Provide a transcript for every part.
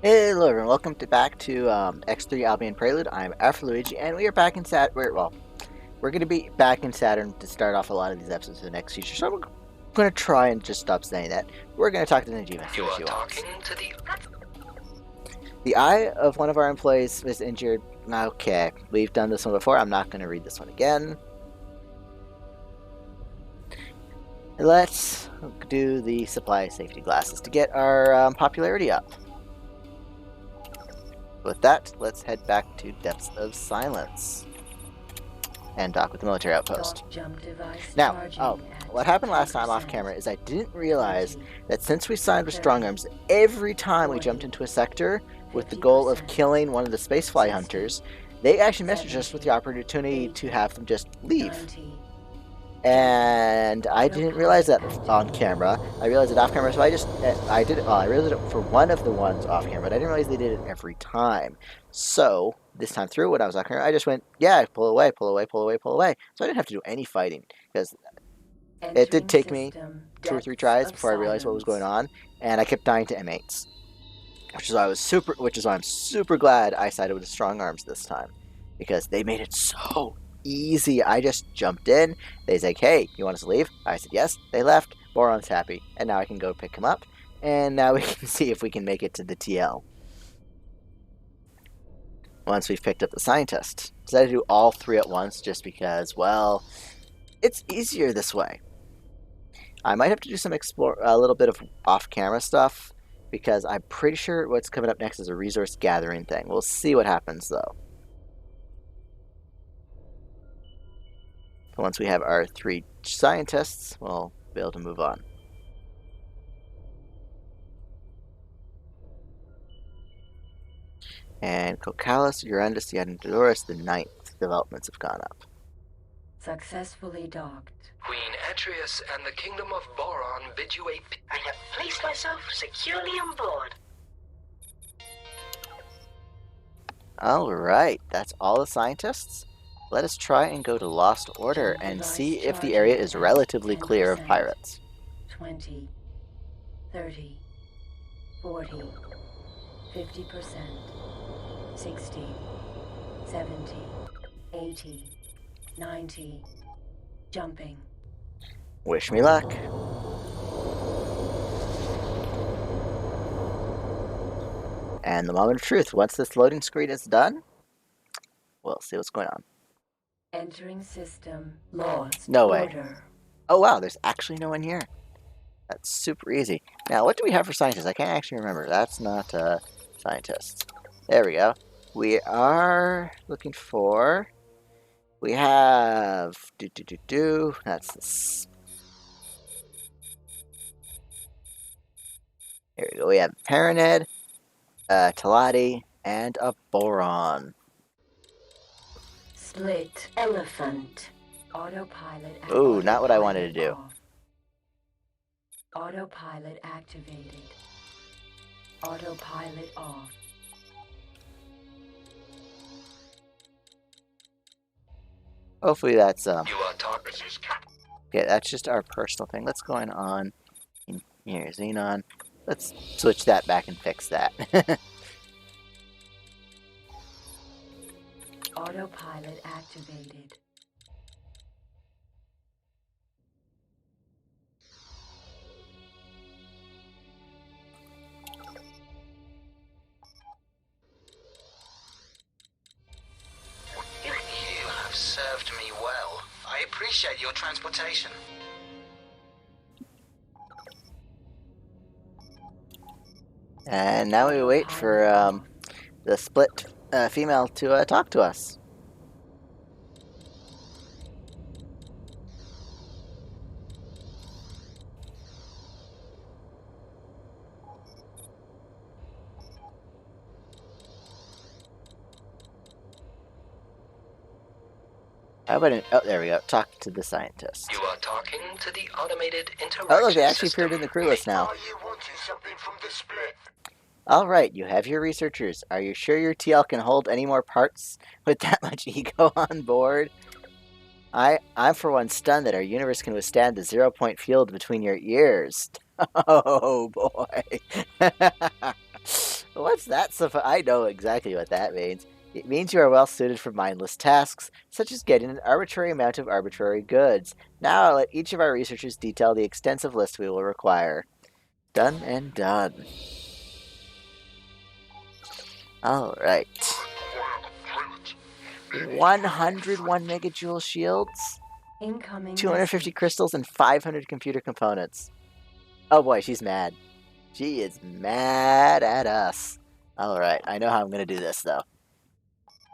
Hello everyone, welcome back to X3 Albion Prelude. I'm Alpha Luigi, and we are back in we're going to be back in Saturn to start off a lot of these episodes of the next future, so I'm going to try and just stop saying that. We're going to talk to Najima, see what she wants. The eye of one of our employees was injured. Okay, we've done this one before, I'm not going to read this one again. Let's do the supply safety glasses to get our popularity up. With that, let's head back to Depths of Silence and dock with the military outpost. Now, what happened last time off camera is I didn't realize that since we signed with Strong Arms, every time we jumped into a sector with the goal of killing one of the spacefly hunters, they actually messaged us with the opportunity to have them just leave. And I didn't realize that on camera. I realized it off camera, so I realized it for one of the ones off camera, but I didn't realize they did it every time. So, this time through, when I was off camera, I just went, yeah, pull away, pull away, pull away, pull away. So I didn't have to do any fighting, because it did take me 2 or 3 tries before I realized what was going on, and I kept dying to M8s. Which is why I'm super glad I sided with the Strong Arms this time, because they made it so easy. I just jumped in. They said, hey, you want us to leave? I said yes. They left. Boron's happy. And now I can go pick him up. And now we can see if we can make it to the TL. Once we've picked up the scientist. Decided to do all 3 at once just because, well, it's easier this way. I might have to do some a little bit of off-camera stuff, because I'm pretty sure what's coming up next is a resource gathering thing. We'll see what happens, though. Once we have our 3 scientists, we'll be able to move on. And Cocalis, Urandus, Yadendorus, the 9th developments have gone up. Successfully docked. Queen Atreus and the Kingdom of Boron bid you a... I have placed myself securely on board. Alright, that's all the scientists. Let us try and go to Lost Order and see if the area is relatively clear of pirates. 20, 30, 40, 50%, 60, 70, 80, 90, jumping. Wish me luck. And the moment of truth, once this loading screen is done, we'll see what's going on. Entering system. Lost No way. order. Oh wow, there's actually no one here. That's super easy. Now, what do we have for scientists? I can't actually remember. That's not scientists. There we go. We are looking for... We have... That's this. Here we go. We have Paranid, Talati, and a Boron. Split elephant. Autopilot. Ooh, not what I wanted to do. Off. Autopilot activated. Autopilot off. Hopefully that's You are talking. yeah, that's just our personal thing. What's going on in here? Xenon. Let's switch that back and fix that. Autopilot activated. You have served me well. I appreciate your transportation. And now we wait for the split female to talk to us. How about oh, there we go. Talk to the scientist. You are talking to the automated interaction Oh, look, they actually system. appeared in the crew list now. Are you wanting something from the split? Alright, you have your researchers. Are you sure your TL can hold any more parts with that much ego on board? I'm for one stunned that our universe can withstand the 0-point field between your ears. Oh boy. What's that stuff? I know exactly what that means. It means you are well suited for mindless tasks, such as getting an arbitrary amount of arbitrary goods. Now I'll let each of our researchers detail the extensive list we will require. Done and done. Alright. 101 megajoule shields, Incoming 250 message. crystals, and 500 computer components. Oh boy, she's mad. She is mad at us. Alright, I know how I'm going to do this though.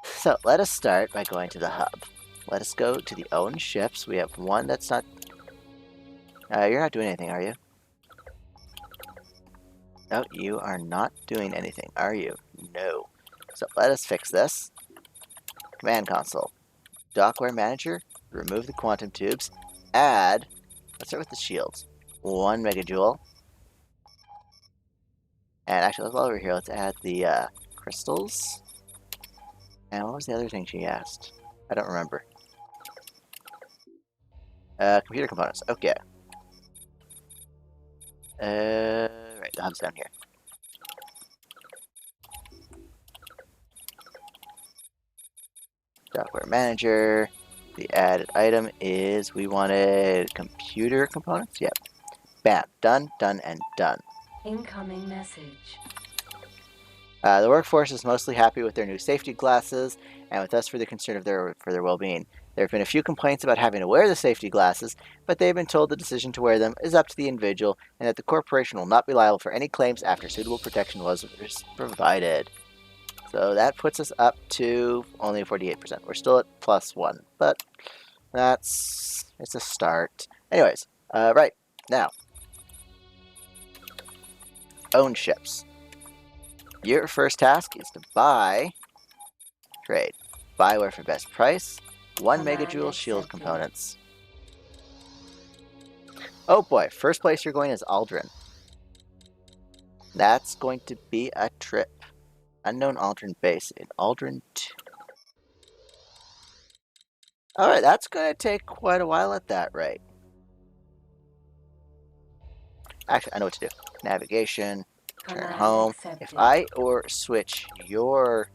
So let us start by going to the hub. Let us go to the own ships. We have one that's not... you're not doing anything, are you? No, you are not doing anything, are you? No. So let us fix this. Command console. Dockware manager. Remove the quantum tubes. Add... Let's start with the shields. 1 megajoule. And actually, let's go over here. Let's add the crystals. And what was the other thing she asked? I don't remember. Computer components. Okay. Right, the hub's down here. Software manager. The added item is we wanted computer components. Yep. Bam. Done, done, and done. Incoming message. The workforce is mostly happy with their new safety glasses, and with us for the concern of their well-being. There have been a few complaints about having to wear the safety glasses, but they've been told the decision to wear them is up to the individual, and that the corporation will not be liable for any claims after suitable protection was provided. So that puts us up to only 48%. We're still at +1, but it's a start. Anyways, right now, own ships. Your first task is to buy, trade, buy where for best price, 1 megajoule shield components. Oh boy, first place you're going is Aldrin. That's going to be a trip. Unknown Aldrin base in Aldrin 2. Alright, that's going to take quite a while at that rate. Actually, I know what to do. Navigation. Turn home. If I switch your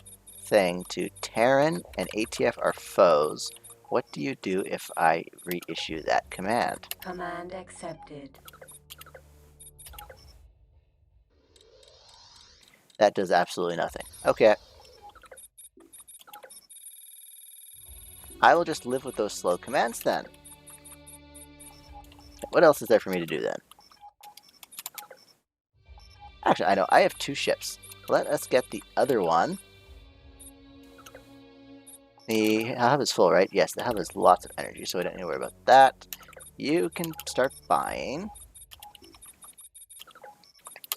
thing to Terran and ATF are foes, what do you do if I reissue that command? Command accepted. That does absolutely nothing. Okay. I will just live with those slow commands then. What else is there for me to do then? Actually, I know. I have 2 ships. Let us get the other one. The hub is full, right? Yes, the hub has lots of energy, so we don't need to worry about that. You can start buying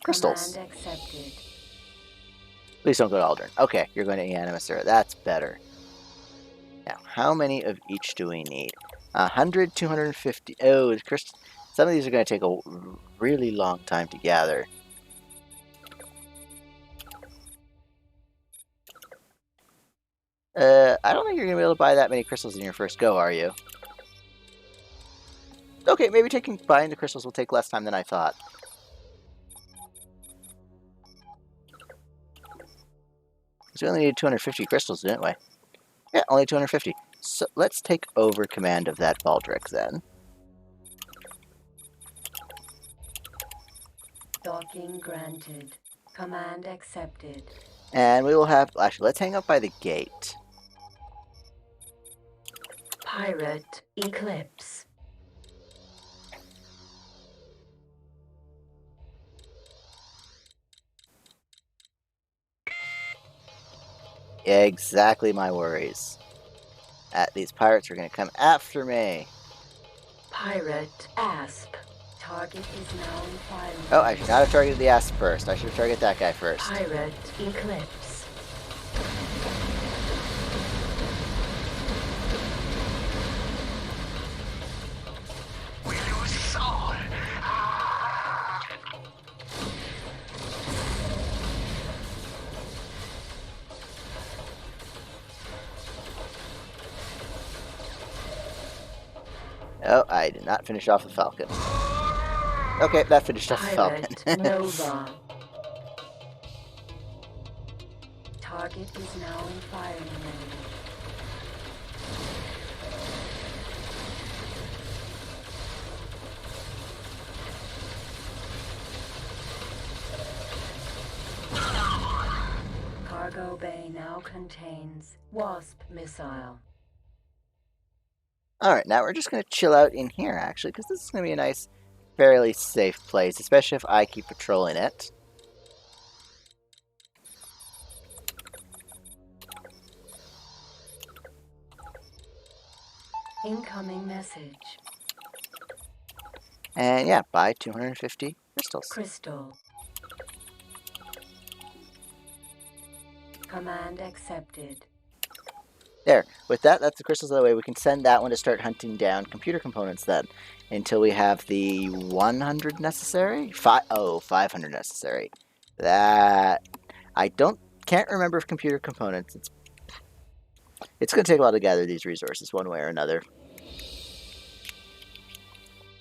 crystals. Command accepted. Please don't go to Aldrin. Okay, you're going to Eanimaster. That's better. Now, how many of each do we need? 100, 250. Oh, some of these are going to take a really long time to gather. I don't think you're going to be able to buy that many crystals in your first go, are you? Okay, maybe buying the crystals will take less time than I thought. Because we only needed 250 crystals, didn't we? Yeah, only 250. So let's take over command of that Baldric then. Docking granted. Command accepted. And we will have... Actually, let's hang up by the gate. Pirate Eclipse. Exactly my worries. These pirates are going to come after me. Pirate Asp. Target is now in fire. Oh, I should not have targeted the ass first. I should have targeted that guy first. Pirate Eclipse. We lose soul. Oh, I did not finish off the Falcon. Okay, that finished off the Falcon. Pirate Nova. Target is now in firing range. Cargo bay now contains Wasp missile. Alright, now we're just going to chill out in here, actually, because this is going to be a nice, fairly safe place, especially if I keep patrolling it. Incoming message. And yeah, buy 250 crystals. Crystal. Command accepted. There. With that, that's the crystals out of the way. We can send that one to start hunting down computer components then. Until we have the 100 necessary? 500 necessary. That... I can't remember if computer components... It's going to take a while to gather these resources one way or another.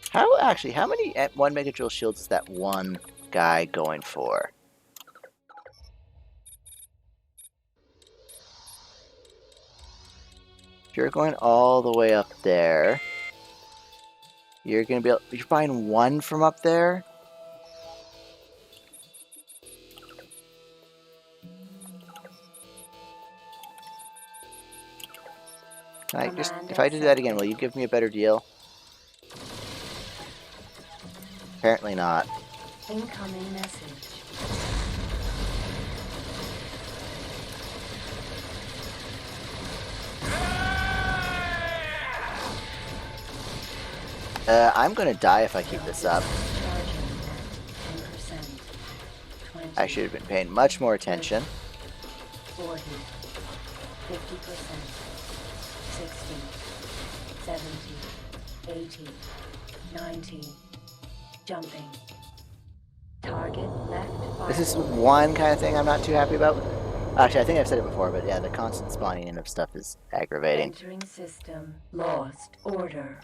How many 1 megajoule shields is that one guy going for? If you're going all the way up there, you're buying one from up there? Can I if I do that again, will you give me a better deal? Apparently not. Incoming message. I'm gonna die if I keep this up. I should have been paying much more attention. 40, 50%, 60, 70, 80, 90, jumping. Target left. This is one kind of thing I'm not too happy about. Actually, I think I've said it before, but yeah, the constant spawning in of stuff is aggravating. Entering system. Lost order.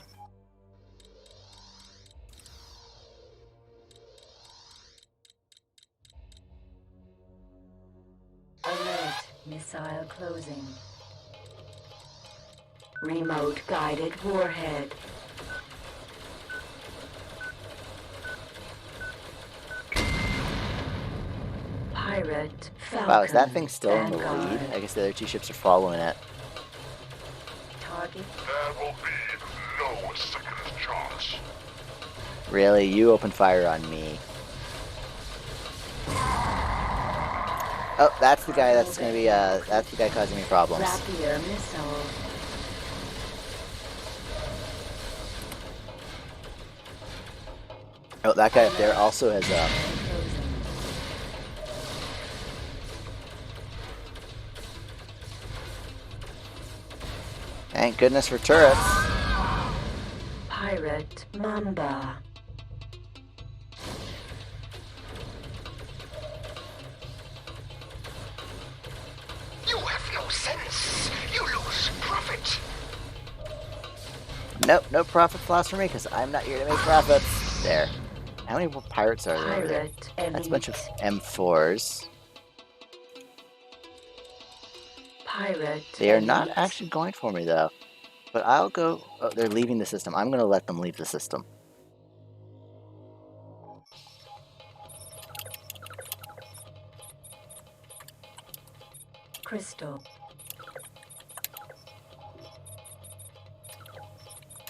Alert. Missile closing. Remote guided warhead. Pirate Falcon. Wow, is that thing still in the Vanguard. lead? I guess the other two ships are following it. Target. There will be no second chance. Really? You open fire on me. Oh, that's the guy that's gonna be, that's the guy causing me problems. Rapier missile. Oh, that guy up there also has, thank goodness for turrets. Pirate Mamba. You have no sense. You lose profit. Nope, no profit loss for me, because I'm not here to make profits. There. How many more pirates are there over there? Pirate That's a bunch of Elite. M4s. Pirate They are not Elite. actually going for me, though. But I'll go... Oh, they're leaving the system. I'm going to let them leave the system. Crystal.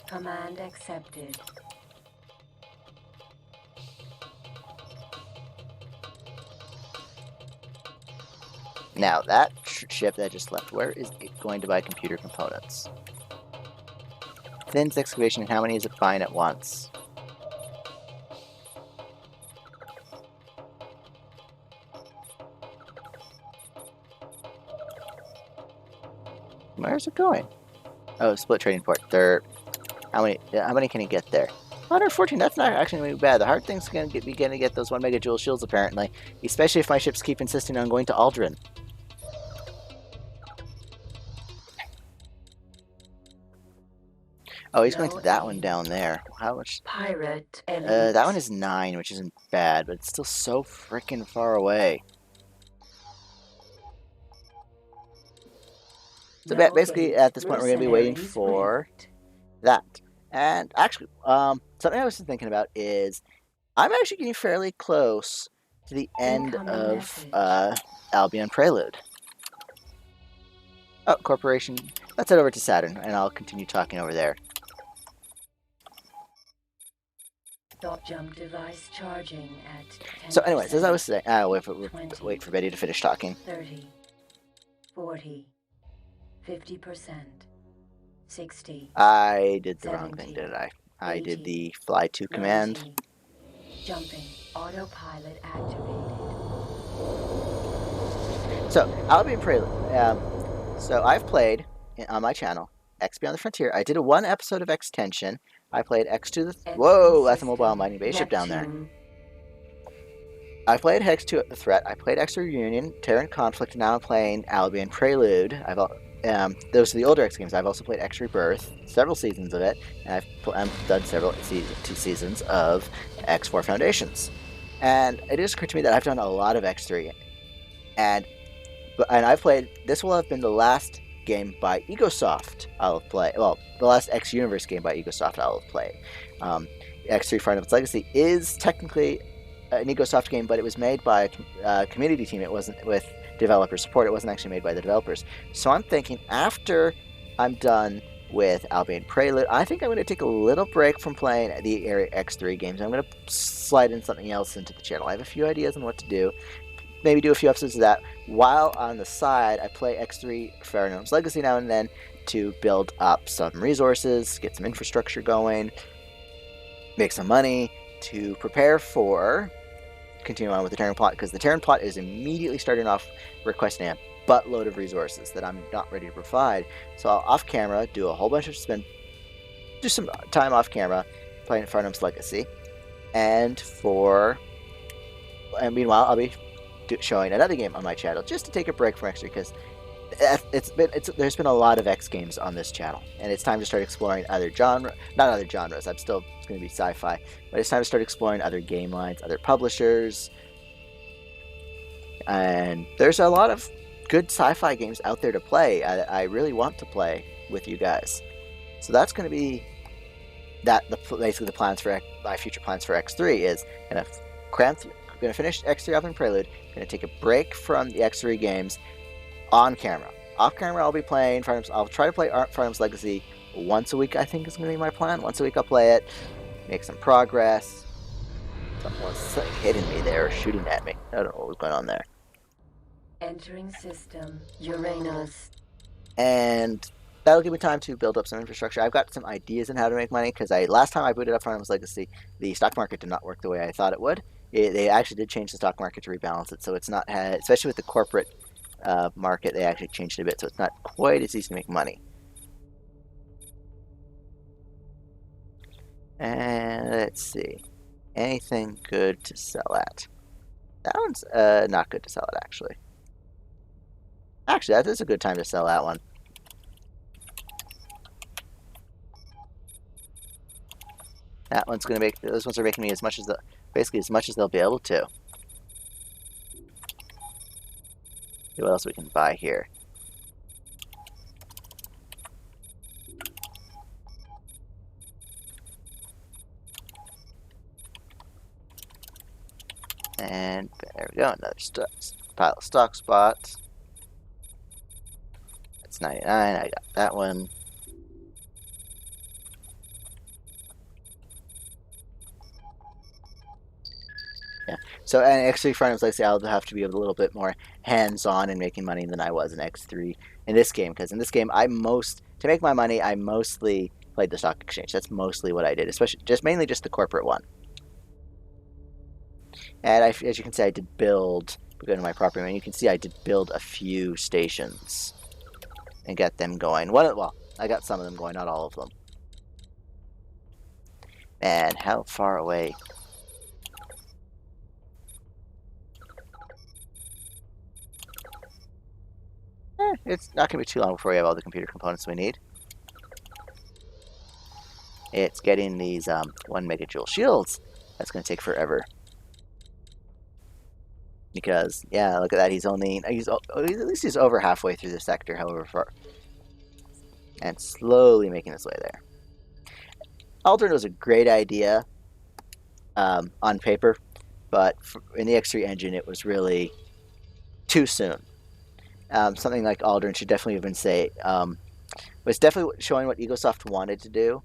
Command accepted. Now, that ship that just left, where is it going to buy computer components? Thin's excavation, how many is it buying at once? Where's it going? Oh, split trading port. There. How many can he get there? 114. That's not actually going to be bad. The hard thing's going to be getting to get those 1 megajoule shields, apparently. Especially if my ships keep insisting on going to Aldrin. Oh, he's going to that one down there. How much? Pirate Elite. That one is 9, which isn't bad, but it's still so freaking far away. So No basically, gate. at this point, we're going to be waiting Mercenaries for rift. that. And actually, something I was thinking about is I'm actually getting fairly close to the end Incoming of message. Albion Prelude. Oh, Corporation. Let's head over to Saturn, and I'll continue talking over there. Thought jump device charging at 10%. So, anyways, as I was saying, wait for Betty to finish talking. 30, 40, 50%, 60. I did the wrong thing, 70, didn't I? I 80, did the fly to command. 90. Jumping. Autopilot activated. So, Albion Prelude. So, I've played on my channel X Beyond the Frontier. I did a one episode of Extension. I played X to the. Whoa, that's a mobile mining base ship down there. I played Hex 2 Threat. I played X Reunion, Terran Conflict, and now I'm playing Albion Prelude. Those are the older X games. I've also played X Rebirth, several seasons of it, and I've done several two seasons of X4 Foundations. And it just occurred to me that I've done a lot of X3, and I've played. This will have been the last game by Egosoft I'll have played. Well, the last X Universe game by Egosoft I'll have played. X3 Fire Its Legacy is technically an Egosoft game, but it was made by a community team. It wasn't with developer support. It wasn't actually made by the developers. So I'm thinking after I'm done with Albion Prelude, I think I'm going to take a little break from playing the Area X3 games. I'm going to slide in something else into the channel. I have a few ideas on what to do. Maybe do a few episodes of that, while on the side I play X3 Fire Its Legacy now and then to build up some resources, get some infrastructure going, make some money to prepare for continue on with the Terran plot, because the Terran plot is immediately starting off requesting a buttload of resources that I'm not ready to provide. So I'll off camera do a whole bunch of do some time off camera playing Fire Its Legacy, and meanwhile I'll be showing another game on my channel just to take a break from X3, because there's been a lot of X games on this channel, and it's time to start exploring not other genres. I'm still going to be sci-fi, but it's time to start exploring other game lines, other publishers, and there's a lot of good sci-fi games out there to play. I really want to play with you guys, so that's going to be basically the plans for my future plans for X3 is going to finish X3 Albion Prelude, going to take a break from the X3 games. On camera. Off camera, I'll be playing I'll try to play Fire Its Legacy once a week, I think is going to be my plan. Once a week I'll play it, make some progress. Someone's hitting me there, shooting at me. I don't know what was going on there. Entering system. Uranus. And that'll give me time to build up some infrastructure. I've got some ideas on how to make money, because last time I booted up Fire Its Legacy, the stock market did not work the way I thought it would. They actually did change the stock market to rebalance it, so it's not, especially with the corporate market, they actually changed it a bit, so it's not quite as easy to make money. And let's see, anything good to sell at? That one's not good to sell at, actually. Actually, that is a good time to sell that one. That one's gonna make. Those ones are making me basically as much as they'll be able to. See what else we can buy here. And there we go, another pile of stock spots. That's 99, I got that one. Yeah, so and actually Fire Its Legacy, I'll have to be a little bit more hands-on in making money than I was in X3 in this game, because in this game to make my money I mostly played the stock exchange. That's mostly what I did, especially mainly just the corporate one. And as you can see, I did build. We go to my property, and you can see I did build a few stations and get them going. Well, I got some of them going, not all of them. And how far away? It's not going to be too long before we have all the computer components we need. It's getting these 1 megajoule shields. That's going to take forever. Because, yeah, look at that. He's at least over halfway through the sector, however and slowly making its way there. Aldrin was a great idea on paper, but in the X3 engine, it was really too soon. Something like Aldrin should definitely have been was definitely showing what Egosoft wanted to do.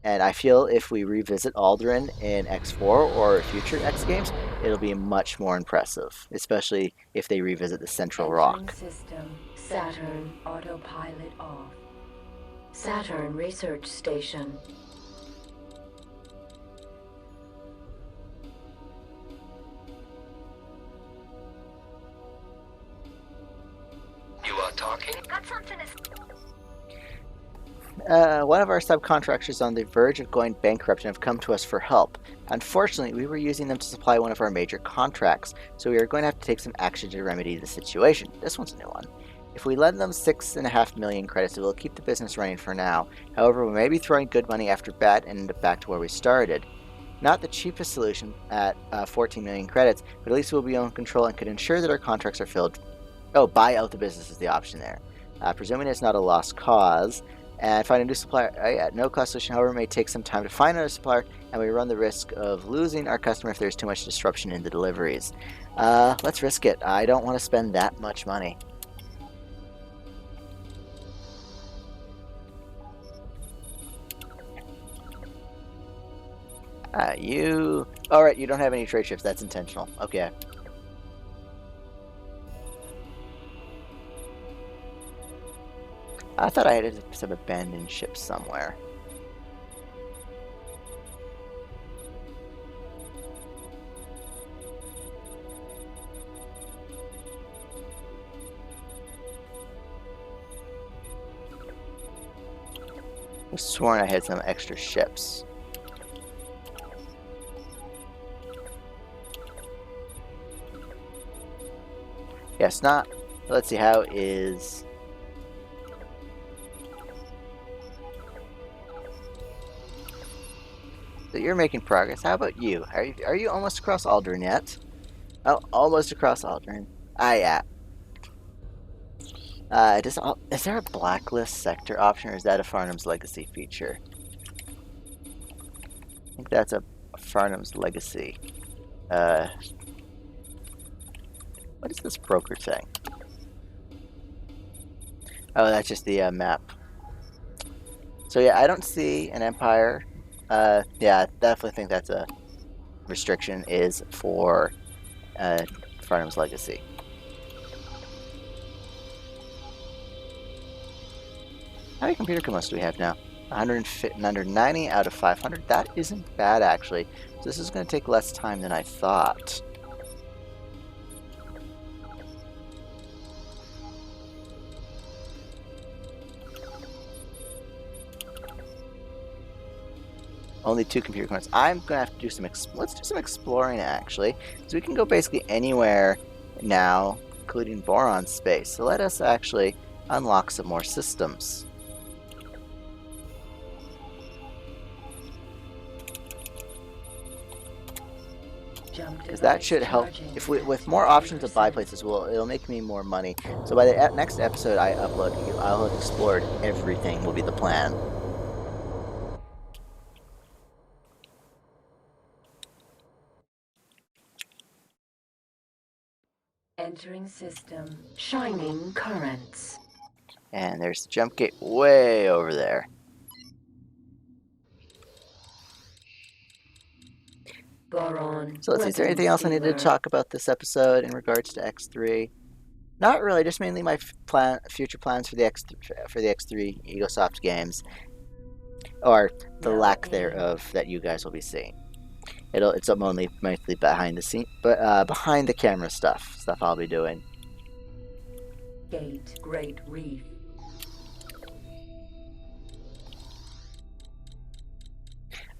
And I feel if we revisit Aldrin in X4 or future X games, it'll be much more impressive, especially if they revisit the Central Rock. System. Saturn autopilot off. Saturn research station. You are talking? Got something to One of our subcontractors is on the verge of going bankrupt and have come to us for help. Unfortunately, we were using them to supply one of our major contracts, so we are going to have to take some action to remedy the situation. This one's a new one. If we lend them 6.5 million credits, it will keep the business running for now. However, we may be throwing good money after bad and end up back to where we started. Not the cheapest solution at 14 million credits, but at least we'll be in control and could ensure that our contracts are filled. Oh, buy out the business is the option there. Presuming it's not a lost cause. And find a new supplier at no cost solution. However, it may take some time to find another supplier, and we run the risk of losing our customer if there's too much disruption in the deliveries. Let's risk it. I don't want to spend that much money. Alright, you don't have any trade ships. That's intentional. Okay. I thought I had some abandoned ships somewhere. I was sworn I had some extra ships. Yes, not. Let's see, how is... So you're making progress. How about you? Are you almost across Aldrin yet? Oh, almost across Aldrin. Yeah. Is there a blacklist sector option, or is that a Farnham's Legacy feature? I think that's a Farnham's Legacy. What is this broker thing? Oh, that's just the map. So yeah, I don't see an Empire. Yeah, definitely think that's a restriction is for Farnham's Legacy. How many computer commands do we have now? 190 out of 500. That isn't bad, actually. So this is going to take less time than I thought. Only 2 computer commands. I'm going to have to do some... Let's do some exploring, actually. So we can go basically anywhere now, including boron space. So let us actually unlock some more systems. Because that should help. If with more options to buy places, it'll make me more money. So by the next episode I upload, I'll have explored everything. Will be the plan. Entering system. Shining currents. And there's the jump gate way over there. Boron. So let's see, is there anything else I need to talk about this episode in regards to X3? Not really, just mainly my future plans for the X3 Egosoft games, or the lack thereof that you guys will be seeing. It's only mostly behind the scene, but behind the camera stuff I'll be doing. Gate Great Reef.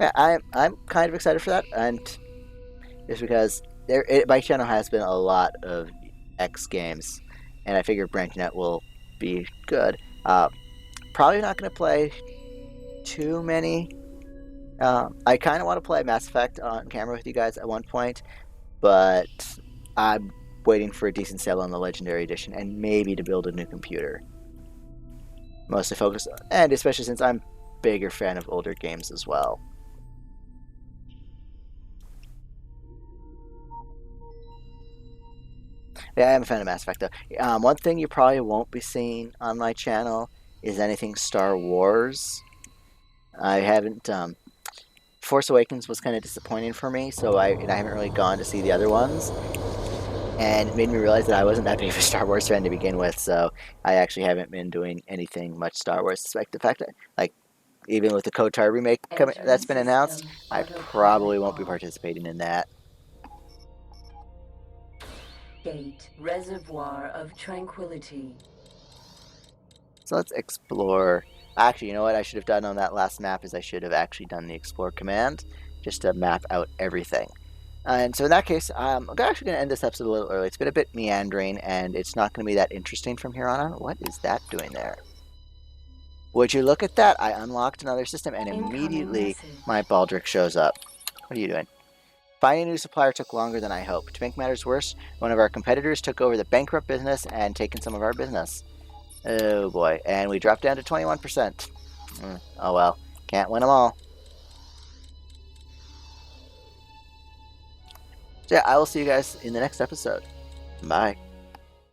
Yeah, I'm kind of excited for that, and just because my channel has been a lot of X games, and I figure branching out will be good. Probably not going to play too many. I kind of want to play Mass Effect on camera with you guys at one point, but I'm waiting for a decent sale on the Legendary Edition, and maybe to build a new computer. mostly focused, and especially since I'm a bigger fan of older games as well. Yeah, I'm a fan of Mass Effect though. One thing you probably won't be seeing on my channel is anything Star Wars. I haven't. Force Awakens was kind of disappointing for me, so I haven't really gone to see the other ones, and it made me realize that I wasn't that big of a Star Wars fan to begin with. So I actually haven't been doing anything much Star Wars. Despite the fact that, like, even with the KOTOR remake that's been announced, I probably won't be participating in that. Gate, Reservoir of Tranquility. So let's explore. Actually, you know what I should have done on that last map is I should have actually done the explore command just to map out everything. And so in that case, I'm actually going to end this episode a little early. It's been a bit meandering, and it's not going to be that interesting from here on out. What is that doing there? Would you look at that? I unlocked another system, and immediately my Baldric shows up. What are you doing? Finding a new supplier took longer than I hoped. To make matters worse, one of our competitors took over the bankrupt business and taken some of our business. Oh boy, and we dropped down to 21%. Oh well, can't win them all. So yeah, I will see you guys in the next episode. Bye.